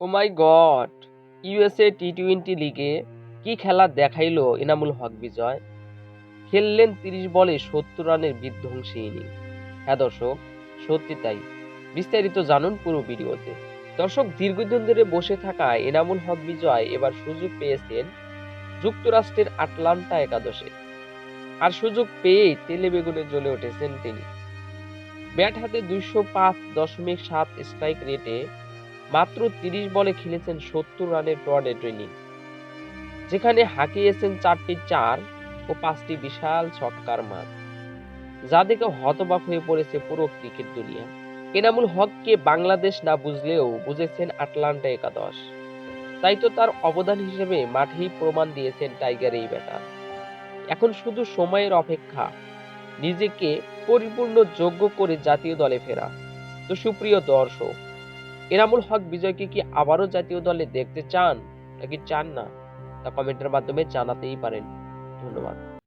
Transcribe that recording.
ও মাই god! USA T twenty লিগে কি খেলা দেখাইলো এনামুল হক বিজয়। খেললেন ৩০ বলে ৭০ রানের বিধ্বংসী ইনিংস। হ্যাঁ দর্শক, সত্যি তাই। বিস্তারিত জানুন পুরো ভিডিওতে। দর্শক, দীর্ঘদিন ধরে বসে থাকা এনামুল হক বিজয় এবার সুযোগ পেয়েছেন যুক্তরাষ্ট্রের আটলান্টা একাদশে। আর সুযোগ পেয়েই তেলে বেগুনে জ্বলে উঠেছেন তিনি। ব্যাট হাতে ২০৫.৭ স্ট্রাইক রেটে মাত্র ৩০ বলে খেলেছেন ৭০ রানের টর্নেডো ইনিংস, যেখানে হাঁকিয়েছেন ৪টি চার ও ৫টি বিশাল ছক্কার মার, যা দেখে হতবাক হয়ে পড়েছে পুরো ক্রিকেট দুনিয়া। এনামুল হককে বাংলাদেশ না বুঝলেও বুঝেছেন আটলান্টা একাদশ। তাই তো তার অবদান হিসেবে মাঠেই প্রমাণ দিয়েছেন টাইগার এই ব্যাটার। এখন শুধু সময়ের অপেক্ষা নিজেকে পরিপূর্ণ যোগ্য করে জাতীয় দলে ফেরা। তো সুপ্রিয় দর্শক, এনামুল হক বিজয়কে কি আবারও জাতীয় দলে দেখতে চান নাকি চান না, তা কমেন্টের মাধ্যমে জানাতেই পারেন। ধন্যবাদ।